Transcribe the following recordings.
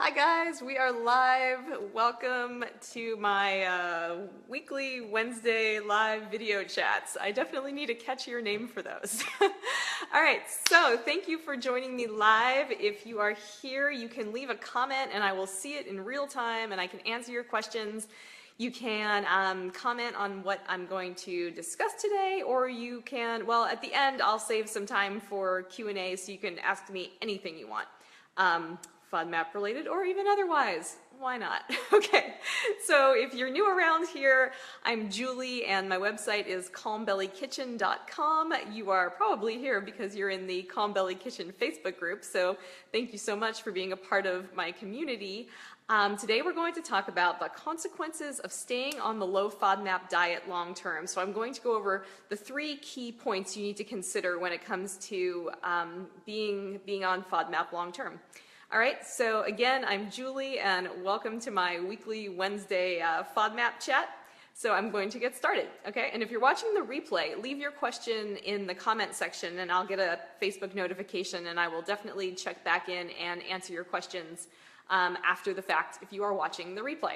Hi guys, we are live. Welcome to my weekly Wednesday live video chats. I definitely need a catchier name for those. All right, so thank you for joining me live. If you are here, you can leave a comment and I will see it in real time and I can answer your questions. You can comment on what I'm going to discuss today, or you can, well, at the end I'll save some time for Q&A so you can ask me anything you want. FODMAP related or even otherwise. Why not? Okay, so if you're new around here, I'm Julie and my website is calmbellykitchen.com. You are probably here because you're in the Calm Belly Kitchen Facebook group, so thank you so much for being a part of my community. Today we're going to talk about the consequences of staying on the low FODMAP diet long term. So I'm going to go over the 3 key points you need to consider when it comes to being on FODMAP long term. All right, so again, I'm Julie and welcome to my weekly Wednesday FODMAP chat. So I'm going to get started, okay? And if you're watching the replay, leave your question in the comment section and I'll get a Facebook notification and I will definitely check back in and answer your questions after the fact if you are watching the replay.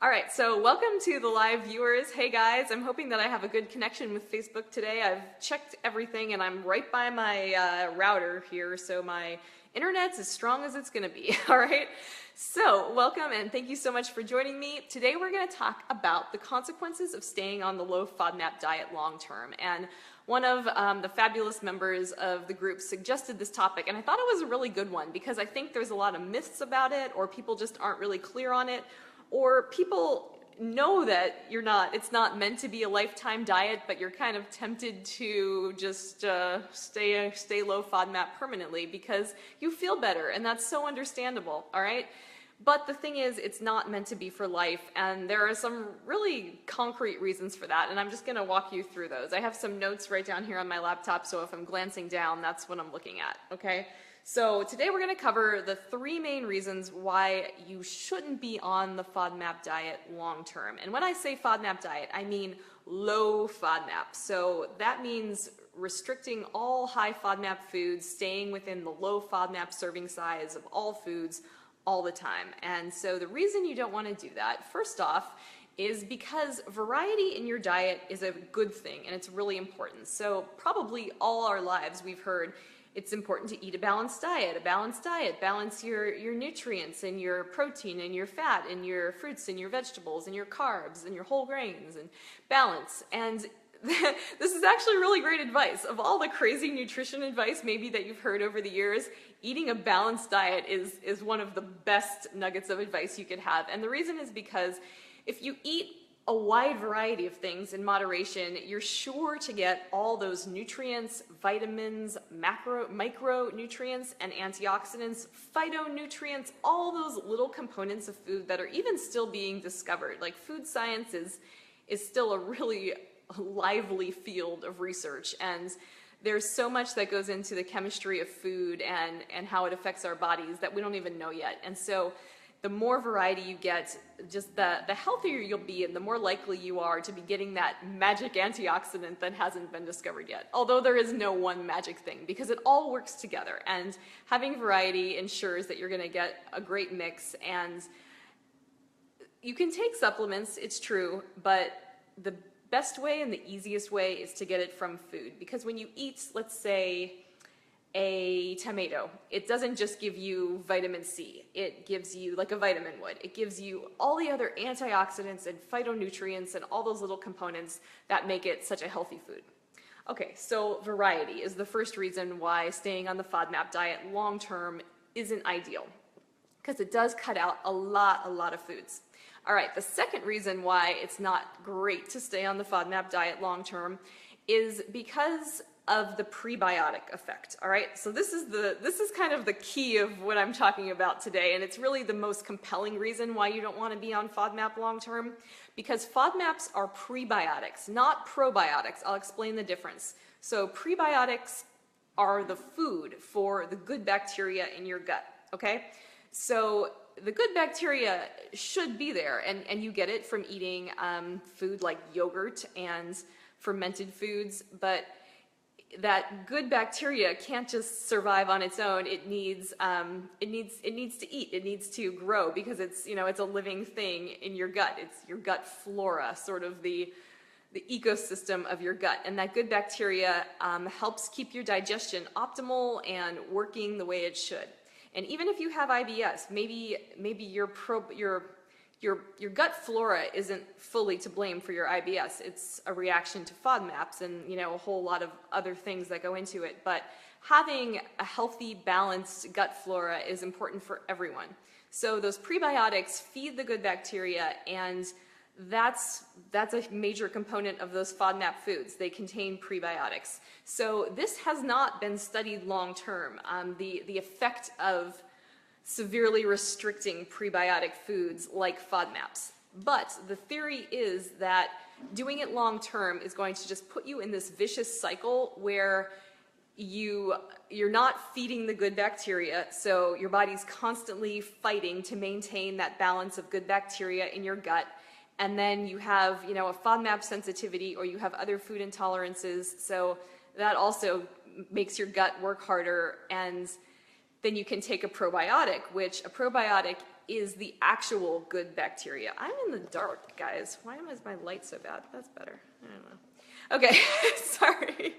All right, so welcome to the live viewers. Hey guys, I'm hoping that I have a good connection with Facebook today. I've checked everything and I'm right by my router here, so my internet's as strong as it's gonna be, all right? So welcome and thank you so much for joining me. Today we're gonna talk about the consequences of staying on the low FODMAP diet long term. And one of the fabulous members of the group suggested this topic and I thought it was a really good one because I think there's a lot of myths about it, or people just aren't really clear on it, or people know that it's not meant to be a lifetime diet, but you're kind of tempted to just stay low FODMAP permanently because you feel better, and that's so understandable, all right? But the thing is, it's not meant to be for life, and there are some really concrete reasons for that, and I'm just gonna walk you through those. I have some notes right down here on my laptop, so if I'm glancing down, that's what I'm looking at, okay? So today we're going to cover the 3 main reasons why you shouldn't be on the FODMAP diet long term. And when I say FODMAP diet, I mean low FODMAP. So that means restricting all high FODMAP foods, staying within the low FODMAP serving size of all foods all the time. And so the reason you don't want to do that, first off, is because variety in your diet is a good thing and it's really important. So probably all our lives we've heard it's important to eat a balanced diet, balance your nutrients and your protein and your fat and your fruits and your vegetables and your carbs and your whole grains and balance. And this is actually really great advice. Of all the crazy nutrition advice maybe that you've heard over the years, eating a balanced diet is one of the best nuggets of advice you could have. And the reason is because if you eat a wide variety of things in moderation, you're sure to get all those nutrients, vitamins, micronutrients, and antioxidants, phytonutrients, all those little components of food that are even still being discovered. Like food science is still a really lively field of research, and there's so much that goes into the chemistry of food and how it affects our bodies that we don't even know yet. And so the more variety you get, just the healthier you'll be and the more likely you are to be getting that magic antioxidant that hasn't been discovered yet. Although there is no one magic thing because it all works together, and having variety ensures that you're going to get a great mix. And you can take supplements, it's true, but the best way and the easiest way is to get it from food, because when you eat, let's say, a tomato, it doesn't just give you vitamin C, it gives you, like a vitamin would, it gives you all the other antioxidants and phytonutrients and all those little components that make it such a healthy food. Okay, so variety is the first reason why staying on the FODMAP diet long term isn't ideal, because it does cut out a lot of foods. All right, the second reason why it's not great to stay on the FODMAP diet long term is because of the prebiotic effect. All right, so this is kind of the key of what I'm talking about today, and it's really the most compelling reason why you don't want to be on FODMAP long term, because FODMAPs are prebiotics, not probiotics. I'll explain the difference. So prebiotics are the food for the good bacteria in your gut, okay? So the good bacteria should be there, and you get it from eating food like yogurt and fermented foods, but that good bacteria can't just survive on its own. It needs to eat. It needs to grow because it's it's a living thing in your gut. It's your gut flora, sort of the ecosystem of your gut, and that good bacteria helps keep your digestion optimal and working the way it should. And even if you have IBS, maybe your gut flora isn't fully to blame for your IBS. It's a reaction to FODMAPs and a whole lot of other things that go into it. But having a healthy, balanced gut flora is important for everyone. So those prebiotics feed the good bacteria, and that's a major component of those FODMAP foods. They contain prebiotics. So this has not been studied long term. The effect of severely restricting prebiotic foods like FODMAPs. But the theory is that doing it long term is going to just put you in this vicious cycle where you're not feeding the good bacteria, so your body's constantly fighting to maintain that balance of good bacteria in your gut. And then you have, a FODMAP sensitivity, or you have other food intolerances, so that also makes your gut work harder. And then you can take a probiotic, which a probiotic is the actual good bacteria. I'm in the dark, guys. Why is my light so bad? That's better. I don't know. Okay, sorry.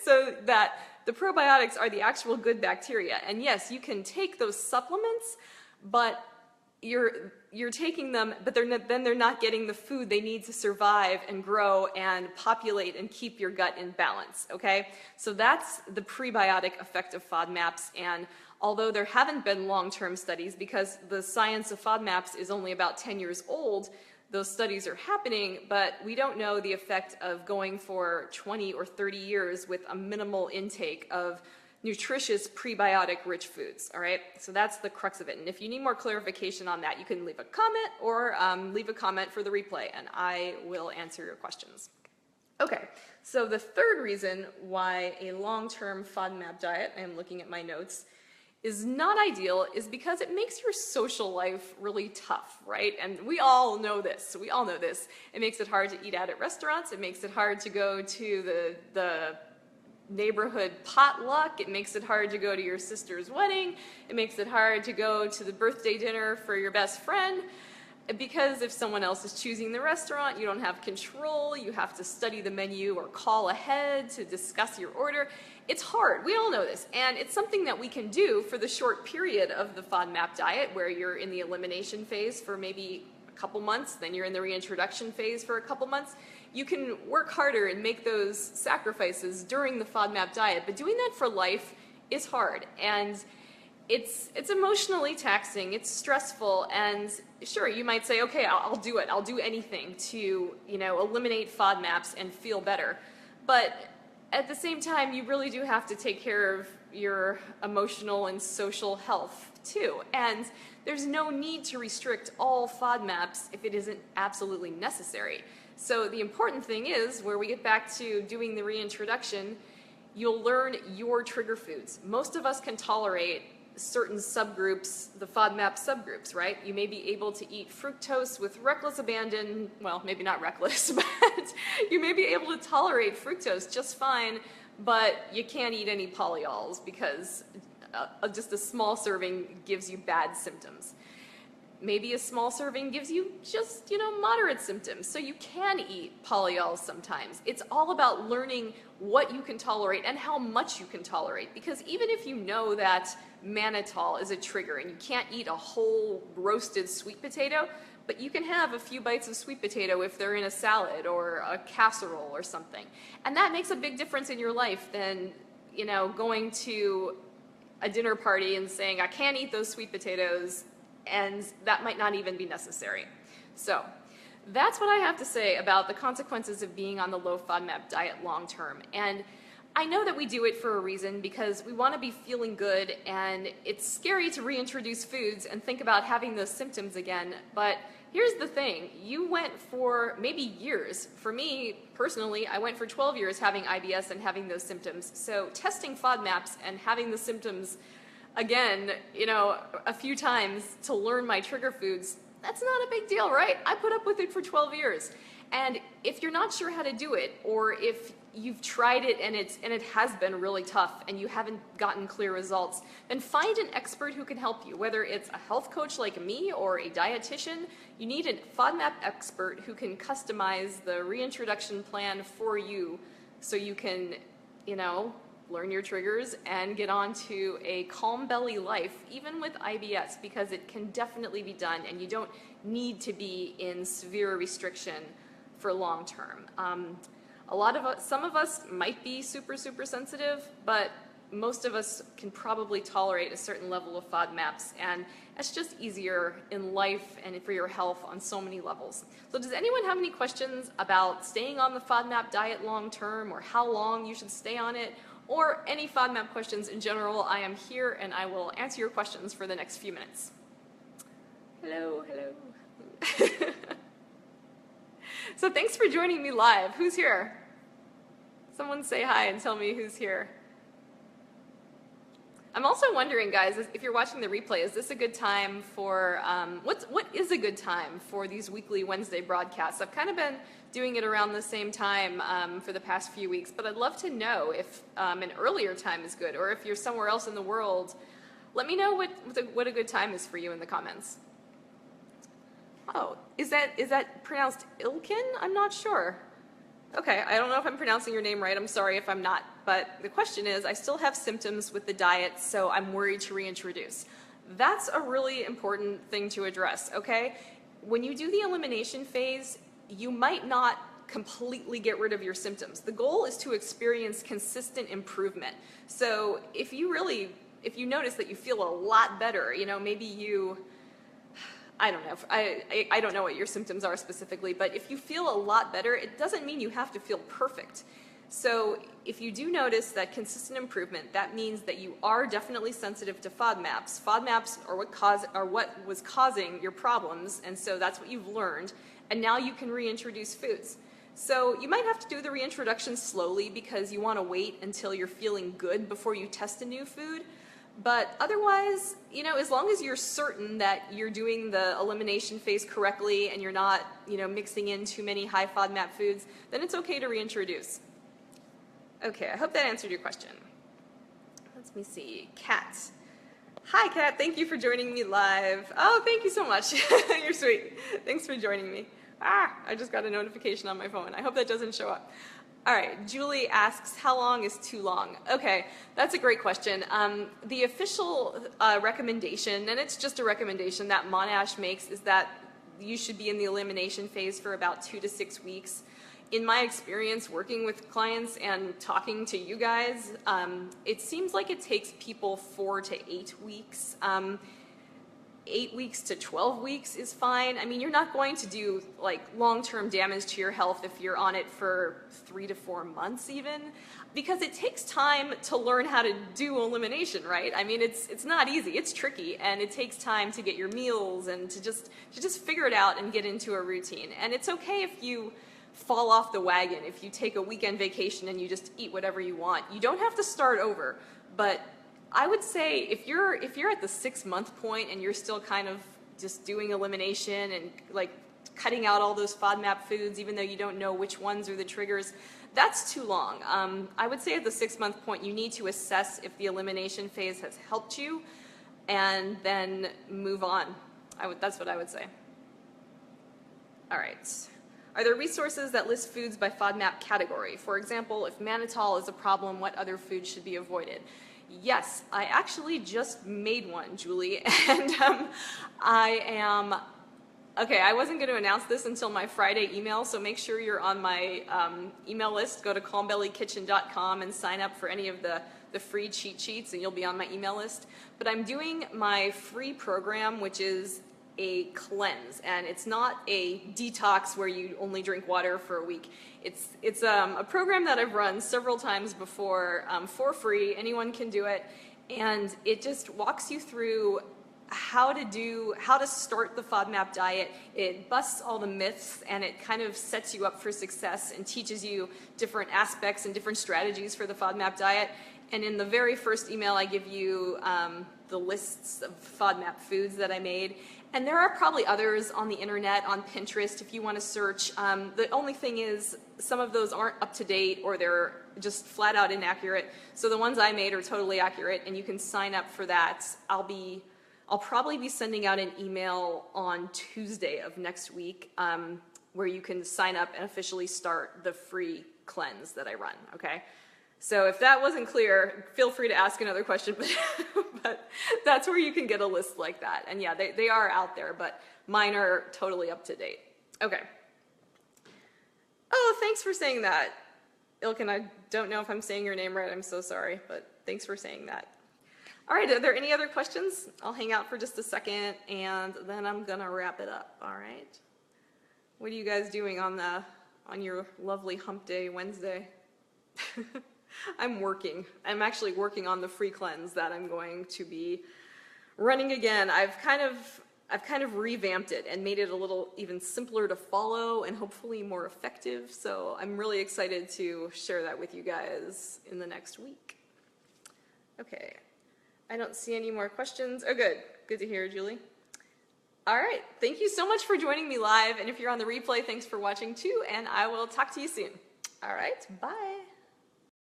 So that the probiotics are the actual good bacteria. And yes, you can take those supplements, but you're taking them, but then they're not getting the food they need to survive and grow and populate and keep your gut in balance, okay? So that's the prebiotic effect of FODMAPs, and although there haven't been long-term studies because the science of FODMAPs is only about 10 years old, those studies are happening, but we don't know the effect of going for 20 or 30 years with a minimal intake of nutritious prebiotic-rich foods, all right? So that's the crux of it. And if you need more clarification on that, you can leave a comment or leave a comment for the replay, and I will answer your questions. Okay, so the third reason why a long-term FODMAP diet, I'm looking at my notes, is not ideal is because it makes your social life really tough, right? And we all know this. We all know this. It makes it hard to eat out at restaurants. It makes it hard to go to the neighborhood potluck. It makes it hard to go to your sister's wedding. It makes it hard to go to the birthday dinner for your best friend, because if someone else is choosing the restaurant, you don't have control. You have to study the menu or call ahead to discuss your order. It's hard. We all know this. And it's something that we can do for the short period of the FODMAP diet, where you're in the elimination phase for maybe a couple months, then you're in the reintroduction phase for a couple months. You can work harder and make those sacrifices during the FODMAP diet, but doing that for life is hard, and it's emotionally taxing, it's stressful, and sure, you might say, okay, I'll do it, I'll do anything to, eliminate FODMAPs and feel better, but at the same time, you really do have to take care of your emotional and social health too, and there's no need to restrict all FODMAPs if it isn't absolutely necessary. So the important thing is, where we get back to doing the reintroduction, you'll learn your trigger foods. Most of us can tolerate certain subgroups, the FODMAP subgroups, right? You may be able to eat fructose with reckless abandon, well, maybe not reckless, but you may be able to tolerate fructose just fine, but you can't eat any polyols because just a small serving gives you bad symptoms. Maybe a small serving gives you just, moderate symptoms, so you can eat polyols sometimes. It's all about learning what you can tolerate and how much you can tolerate, because even if you know that mannitol is a trigger and you can't eat a whole roasted sweet potato, but you can have a few bites of sweet potato if they're in a salad or a casserole or something. And that makes a big difference in your life than, going to a dinner party and saying, I can't eat those sweet potatoes, and that might not even be necessary. So that's what I have to say about the consequences of being on the low FODMAP diet long term. And I know that we do it for a reason, because we want to be feeling good, and it's scary to reintroduce foods and think about having those symptoms again. But here's the thing, you went for maybe years. For me, personally, I went for 12 years having IBS and having those symptoms. So testing FODMAPs and having the symptoms again, a few times to learn my trigger foods, that's not a big deal, right? I put up with it for 12 years. And if you're not sure how to do it, or if you've tried it and it has been really tough and you haven't gotten clear results, then find an expert who can help you, whether it's a health coach like me or a dietitian. You need a FODMAP expert who can customize the reintroduction plan for you so you can, learn your triggers and get on to a calm belly life, even with IBS, because it can definitely be done and you don't need to be in severe restriction for long term. Some of us might be super sensitive, but most of us can probably tolerate a certain level of FODMAPs, and it's just easier in life and for your health on so many levels. So does anyone have any questions about staying on the FODMAP diet long term, or how long you should stay on it, or any FODMAP questions in general? I am here and I will answer your questions for the next few minutes. Hello. So thanks for joining me live. Who's here? Someone say hi and tell me who's here. I'm also wondering, guys, if you're watching the replay, is this a good time for, what is a good time for these weekly Wednesday broadcasts? I've kind of been doing it around the same time for the past few weeks, but I'd love to know if an earlier time is good, or if you're somewhere else in the world, let me know what a good time is for you in the comments. Oh, is that pronounced Ilkin? I'm not sure. Okay, I don't know if I'm pronouncing your name right. I'm sorry if I'm not. But the question is, I still have symptoms with the diet, so I'm worried to reintroduce. That's a really important thing to address, okay? When you do the elimination phase, you might not completely get rid of your symptoms. The goal is to experience consistent improvement. So if you notice that you feel a lot better, maybe you, I don't know. I don't know what your symptoms are specifically, but if you feel a lot better, it doesn't mean you have to feel perfect. So if you do notice that consistent improvement, that means that you are definitely sensitive to FODMAPs. FODMAPs are what was causing your problems, and so that's what you've learned, and now you can reintroduce foods. So you might have to do the reintroduction slowly because you want to wait until you're feeling good before you test a new food. But otherwise, as long as you're certain that you're doing the elimination phase correctly and you're not, mixing in too many high FODMAP foods, then it's okay to reintroduce. Okay, I hope that answered your question. Let me see. Kat. Hi, Kat. Thank you for joining me live. Oh, thank you so much. You're sweet. Thanks for joining me. I just got a notification on my phone. I hope that doesn't show up. All right, Julie asks, how long is too long? Okay, that's a great question. The official recommendation, and it's just a recommendation that Monash makes, is that you should be in the elimination phase for about 2 to 6 weeks. In my experience working with clients and talking to you guys, it seems like it takes people 4 to 8 weeks. 8 weeks to 12 weeks is fine. I mean, you're not going to do long-term damage to your health if you're on it for 3 to 4 months even, because it takes time to learn how to do elimination, right? I mean, it's not easy, it's tricky, and it takes time to get your meals and to just figure it out and get into a routine. And it's okay if you fall off the wagon, if you take a weekend vacation and you just eat whatever you want. You don't have to start over, but I would say if you're at the 6-month point and you're still kind of just doing elimination and cutting out all those FODMAP foods, even though you don't know which ones are the triggers, that's too long. I would say at the 6-month point you need to assess if the elimination phase has helped you and then move on. That's what I would say. All right. Are there resources that list foods by FODMAP category? For example, if mannitol is a problem, what other foods should be avoided? Yes, I actually just made one, Julie, and okay, I wasn't going to announce this until my Friday email, so make sure you're on my email list. Go to calmbellykitchen.com and sign up for any of the free cheat sheets, and you'll be on my email list. But I'm doing my free program, which is a cleanse, and it's not a detox where you only drink water for a week. It's a program that I've run several times before for free. Anyone can do it, and it just walks you through how to start the FODMAP diet. It busts all the myths, and it kind of sets you up for success and teaches you different aspects and different strategies for the FODMAP diet. And in the very first email, I give you the lists of FODMAP foods that I made. And there are probably others on the internet, on Pinterest, if you want to search. The only thing is, some of those aren't up to date or they're just flat out inaccurate. So the ones I made are totally accurate, and you can sign up for that. I'll probably be sending out an email on Tuesday of next week where you can sign up and officially start the free cleanse that I run, okay? So if that wasn't clear, feel free to ask another question, but that's where you can get a list like that. And yeah, they are out there, but mine are totally up to date. Okay. Oh, thanks for saying that. Ilkin, I don't know if I'm saying your name right. I'm so sorry, but thanks for saying that. All right, are there any other questions? I'll hang out for just a second, and then I'm gonna wrap it up, all right? What are you guys doing on your lovely hump day Wednesday? I'm working. I'm actually working on the free cleanse that I'm going to be running again. I've kind of revamped it and made it a little even simpler to follow and hopefully more effective. So I'm really excited to share that with you guys in the next week. Okay. I don't see any more questions. Oh, good. Good to hear, Julie. All right. Thank you so much for joining me live. And if you're on the replay, thanks for watching too. And I will talk to you soon. All right. Bye.